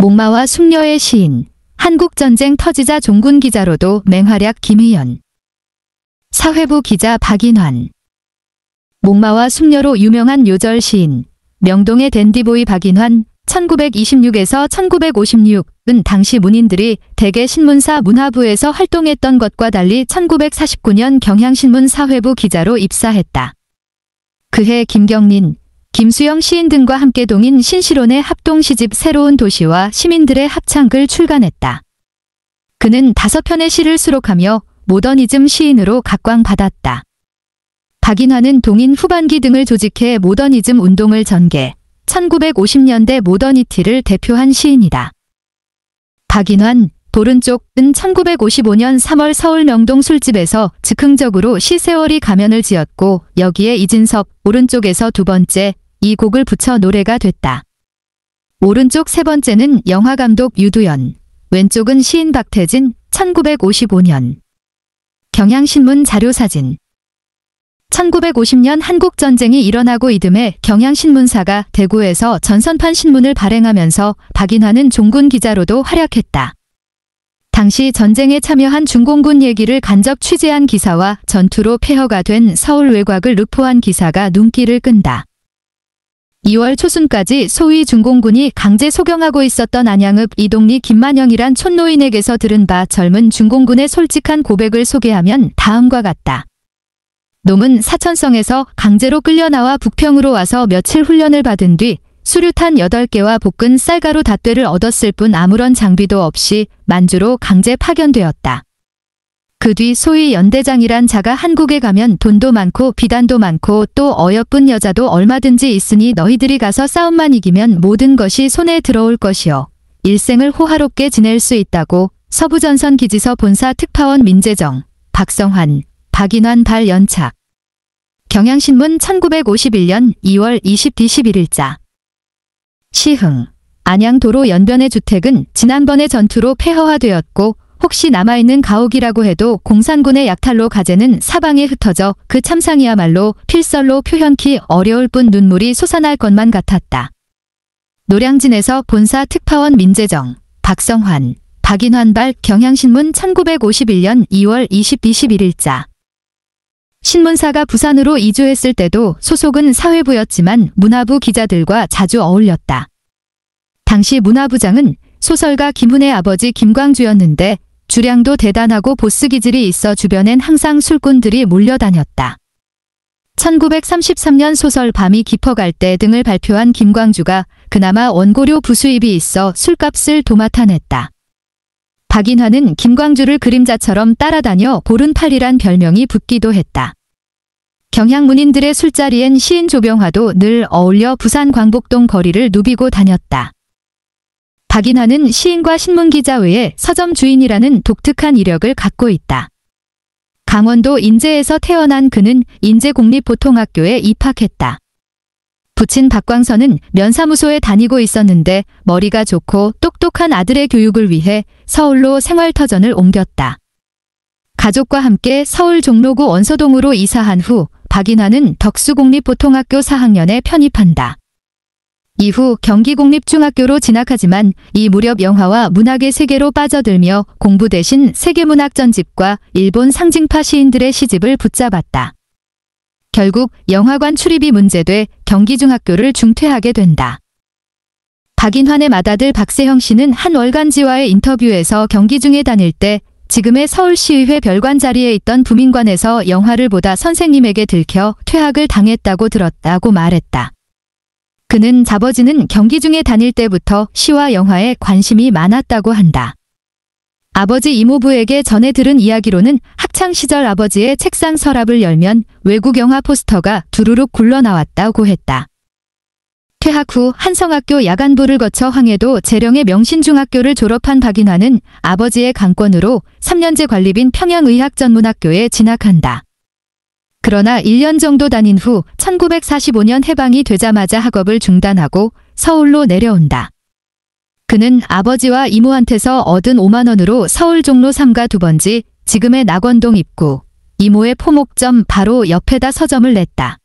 목마와 숙녀의 시인, 한국전쟁 터지자 종군 기자로도 맹활약 김희연. 사회부 기자 박인환. 목마와 숙녀로 유명한 요절 시인, 명동의 댄디보이 박인환, 1926에서 1956은 당시 문인들이 대개 신문사 문화부에서 활동했던 것과 달리 1949년 경향신문 사회부 기자로 입사했다. 그해 김경린, 김수영 시인 등과 함께 동인 신시론의 합동시집 새로운 도시와 시민들의 합창글 출간했다. 그는 5편의 시를 수록하며 모더니즘 시인으로 각광받았다. 박인환은 동인 후반기 등을 조직해 모더니즘 운동을 전개, 1950년대 모더니티를 대표한 시인이다. 박인환, 도른쪽은 1955년 3월 서울 명동 술집에서 즉흥적으로 시세월이 가면을 지었고 여기에 이진섭, 오른쪽에서 두 번째, 이 곡을 붙여 노래가 됐다. 오른쪽 세 번째는 영화감독 유두연, 왼쪽은 시인 박태진, 1955년. 경향신문 자료사진. 1950년 한국전쟁이 일어나고 이듬해 경향신문사가 대구에서 전선판 신문을 발행하면서 박인환은 종군 기자로도 활약했다. 당시 전쟁에 참여한 중공군 얘기를 간접 취재한 기사와 전투로 폐허가 된 서울 외곽을 르포한 기사가 눈길을 끈다. 2월 초순까지 소위 중공군이 강제 소경하고 있었던 안양읍 이동리 김만영이란 촌노인에게서 들은 바 젊은 중공군의 솔직한 고백을 소개하면 다음과 같다. 놈은 사천성에서 강제로 끌려나와 북평으로 와서 며칠 훈련을 받은 뒤 수류탄 8개와 볶은 쌀가루 닷대를 얻었을 뿐 아무런 장비도 없이 만주로 강제 파견되었다. 그 뒤 소위 연대장이란 자가 한국에 가면 돈도 많고 비단도 많고 또 어여쁜 여자도 얼마든지 있으니 너희들이 가서 싸움만 이기면 모든 것이 손에 들어올 것이요. 일생을 호화롭게 지낼 수 있다고 서부전선 기지서 본사 특파원 민재정, 박성환, 박인환 발 연착. 경향신문 1951년 2월 21일자. 시흥, 안양도로 연변의 주택은 지난번의 전투로 폐허화되었고 혹시 남아있는 가옥이라고 해도 공산군의 약탈로 가재는 사방에 흩어져 그 참상이야말로 필설로 표현키 어려울 뿐 눈물이 솟아날 것만 같았다. 노량진에서 본사 특파원 민재정, 박성환, 박인환 발 경향신문 1951년 2월 21일자. 신문사가 부산으로 이주했을 때도 소속은 사회부였지만 문화부 기자들과 자주 어울렸다. 당시 문화부장은 소설가 김훈의 아버지 김광주였는데 주량도 대단하고 보스 기질이 있어 주변엔 항상 술꾼들이 몰려다녔다. 1933년 소설 밤이 깊어갈 때 등을 발표한 김광주가 그나마 원고료 부수입이 있어 술값을 도맡아냈다. 박인환은 김광주를 그림자처럼 따라다녀 보른팔이란 별명이 붙기도 했다. 경향문인들의 술자리엔 시인 조병화도 늘 어울려 부산 광복동 거리를 누비고 다녔다. 박인환은 시인과 신문기자 외에 서점 주인이라는 독특한 이력을 갖고 있다. 강원도 인제에서 태어난 그는 인제국립보통학교에 입학했다. 부친 박광선은 면사무소에 다니고 있었는데 머리가 좋고 똑똑한 아들의 교육을 위해 서울로 생활터전을 옮겼다. 가족과 함께 서울 종로구 원서동으로 이사한 후 박인환은 덕수국립보통학교 4학년에 편입한다. 이후 경기국립중학교로 진학하지만 이 무렵 영화와 문학의 세계로 빠져들며 공부 대신 세계문학 전집과 일본 상징파 시인들의 시집을 붙잡았다. 결국 영화관 출입이 문제돼 경기중학교를 중퇴하게 된다. 박인환의 맏아들 박세형 씨는 한 월간지와의 인터뷰에서 경기중에 다닐 때 지금의 서울시의회 별관 자리에 있던 부민관에서 영화를 보다 선생님에게 들켜 퇴학을 당했다고 들었다고 말했다. 그는 아버지는 경기중에 다닐 때부터 시와 영화에 관심이 많았다고 한다. 아버지 이모부에게 전해 들은 이야기로는 학창시절 아버지의 책상 서랍을 열면 외국 영화 포스터가 두루룩 굴러나왔다고 했다. 퇴학 후 한성학교 야간부를 거쳐 황해도 재령의 명신중학교를 졸업한 박인환은 아버지의 강권으로 3년제 관리빈 평양의학전문학교에 진학한다. 그러나 1년 정도 다닌 후 1945년 해방이 되자마자 학업을 중단하고 서울로 내려온다. 그는 아버지와 이모한테서 얻은 5만 원으로 서울 종로 3가 2번지 지금의 낙원동 입구, 이모의 포목점 바로 옆에다 서점을 냈다.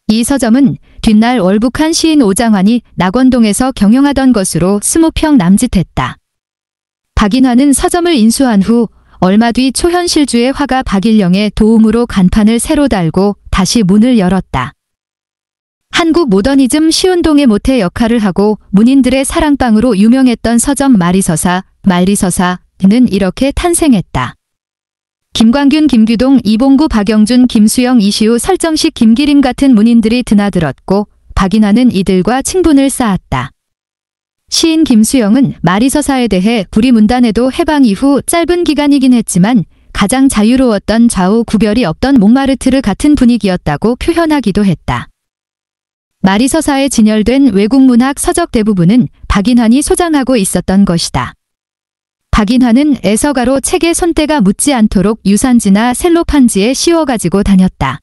이 서점은 뒷날 월북한 시인 오장환이 낙원동에서 경영하던 것으로 20평 남짓했다. 박인환은 서점을 인수한 후 얼마 뒤 초현실주의 화가 박일영의 도움으로 간판을 새로 달고 다시 문을 열었다. 한국 모더니즘 시운동의 모태 역할을 하고 문인들의 사랑방으로 유명했던 서점 말리서사는 이렇게 탄생했다. 김광균, 김규동, 이봉구, 박영준, 김수영, 이시우, 설정식, 김기림 같은 문인들이 드나들었고 박인환은 이들과 친분을 쌓았다. 시인 김수영은 마리서사에 대해 불이문단에도 해방 이후 짧은 기간이긴 했지만 가장 자유로웠던 좌우 구별이 없던 몽마르트르 같은 분위기였다고 표현하기도 했다. 마리서사에 진열된 외국문학 서적 대부분은 박인환이 소장하고 있었던 것이다. 박인환은 애서가로 책에 손때가 묻지 않도록 유산지나 셀로판지에 씌워가지고 다녔다.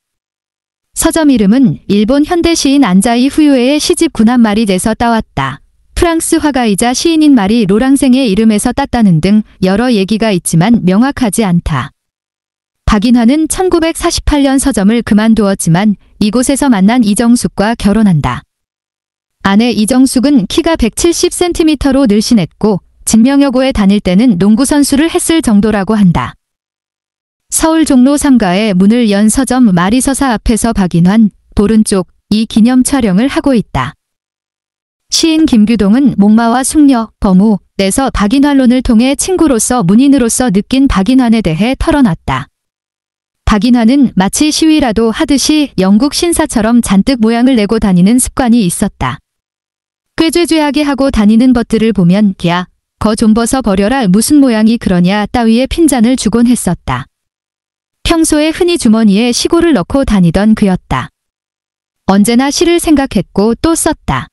서점 이름은 일본 현대 시인 안자이 후유에의 시집 구난마리에서 따왔다. 프랑스 화가이자 시인인 마리 로랑생의 이름에서 땄다는 등 여러 얘기가 있지만 명확하지 않다. 박인환은 1948년 서점을 그만두었지만 이곳에서 만난 이정숙과 결혼한다. 아내 이정숙은 키가 170cm로 늘씬했고 진명여고에 다닐 때는 농구선수를 했을 정도라고 한다. 서울 종로 3가에 문을 연 서점 마리서사 앞에서 박인환, 오른쪽 이 기념 촬영을 하고 있다. 시인 김규동은 목마와 숙녀, 범우에서 박인환론을 통해 친구로서 문인으로서 느낀 박인환에 대해 털어놨다. 박인환은 마치 시위라도 하듯이 영국 신사처럼 잔뜩 모양을 내고 다니는 습관이 있었다. 꾀죄죄하게 하고 다니는 것들을 보면 야, 거 좀 벗어 버려라 무슨 모양이 그러냐 따위의 핀잔을 주곤 했었다. 평소에 흔히 주머니에 시고를 넣고 다니던 그였다. 언제나 시를 생각했고 또 썼다.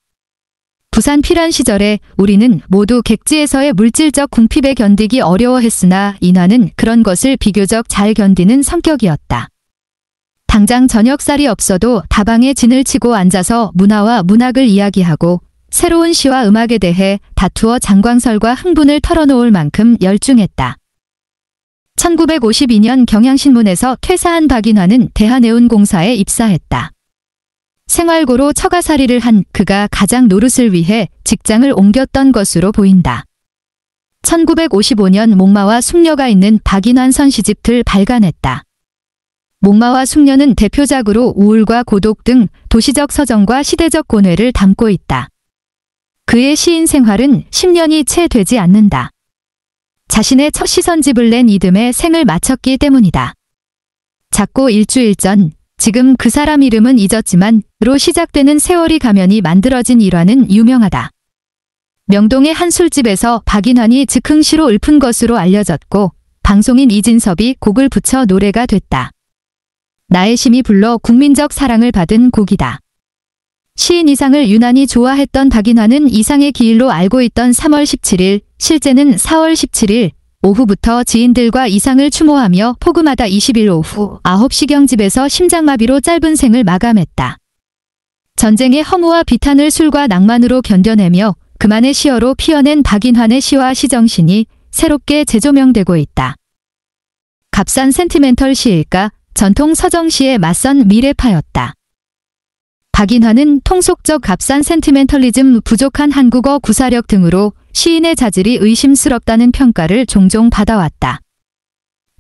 부산 피란 시절에 우리는 모두 객지에서의 물질적 궁핍에 견디기 어려워했으나 인환은 그런 것을 비교적 잘 견디는 성격이었다. 당장 저녁살이 없어도 다방에 진을 치고 앉아서 문화와 문학을 이야기하고 새로운 시와 음악에 대해 다투어 장광설과 흥분을 털어놓을 만큼 열중했다. 1952년 경향신문에서 퇴사한 박인환은 대한해운공사에 입사했다. 생활고로 처가살이를 한 그가 가장 노릇을 위해 직장을 옮겼던 것으로 보인다. 1955년 목마와 숙녀가 있는 박인환 선시집을 발간했다. 목마와 숙녀는 대표작으로 우울과 고독 등 도시적 서정과 시대적 고뇌를 담고 있다. 그의 시인 생활은 10년이 채 되지 않는다. 자신의 첫 시선집을 낸 이듬해 생을 마쳤기 때문이다. 작고 일주일 전 지금 그 사람 이름은 잊었지만 로 시작되는 세월이 가면이 만들어진 일화는 유명하다. 명동의 한 술집에서 박인환이 즉흥시로 읊은 것으로 알려졌고 방송인 이진섭이 곡을 붙여 노래가 됐다. 나의 심이 불러 국민적 사랑을 받은 곡이다. 시인 이상을 유난히 좋아했던 박인환은 이상의 기일로 알고 있던 3월 17일, 실제는 4월 17일 오후부터 지인들과 이상을 추모하며 포금하다 20일 오후 9시경 집에서 심장마비로 짧은 생을 마감했다. 전쟁의 허무와 비탄을 술과 낭만으로 견뎌내며 그만의 시어로 피어낸 박인환의 시와 시정신이 새롭게 재조명되고 있다. 값싼 센티멘털 시일까? 전통 서정시에 맞선 미래파였다. 박인환은 통속적 값싼 센티멘털리즘, 부족한 한국어 구사력 등으로 시인의 자질이 의심스럽다는 평가를 종종 받아왔다.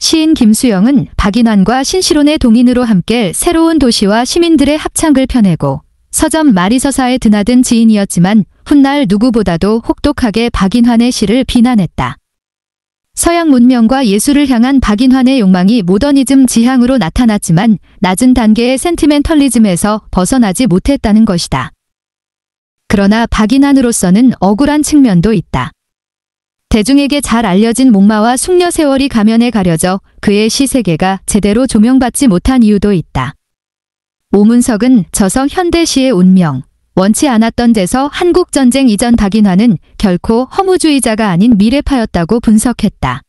시인 김수영은 박인환과 신시론의 동인으로 함께 새로운 도시와 시민들의 합창을 펴내고 서점 마리서사에 드나든 지인이었지만 훗날 누구보다도 혹독하게 박인환의 시를 비난했다. 서양 문명과 예술을 향한 박인환의 욕망이 모더니즘 지향으로 나타났지만 낮은 단계의 센티멘털리즘에서 벗어나지 못했다는 것이다. 그러나 박인환으로서는 억울한 측면도 있다. 대중에게 잘 알려진 목마와 숙녀 세월이 가면에 가려져 그의 시 세계가 제대로 조명받지 못한 이유도 있다. 오문석은 저서 현대시의 운명, 원치 않았던 데서 한국전쟁 이전 박인환은 결코 허무주의자가 아닌 미래파였다고 분석했다.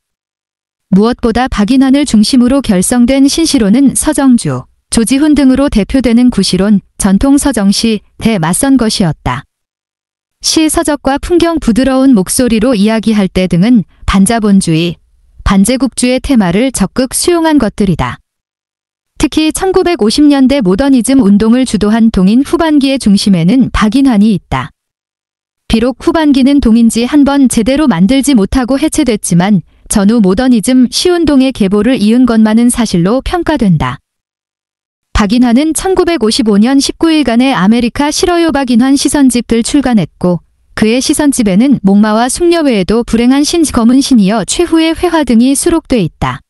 무엇보다 박인환을 중심으로 결성된 신시론은 서정주, 조지훈 등으로 대표되는 구시론, 전통 서정시에 맞선 것이었다. 시 서적과 풍경 부드러운 목소리로 이야기할 때 등은 반자본주의, 반제국주의 테마를 적극 수용한 것들이다. 특히 1950년대 모더니즘 운동을 주도한 동인 후반기의 중심에는 박인환이 있다. 비록 후반기는 동인지 한 번 제대로 만들지 못하고 해체됐지만 전후 모더니즘 시운동의 계보를 이은 것만은 사실로 평가된다. 박인환은 1955년 19일간의 아메리카 싫어요 박인환 시선집을 출간했고 그의 시선집에는 목마와 숙녀 외에도 불행한 신, 검은 신이여, 최후의 회화 등이 수록돼 있다.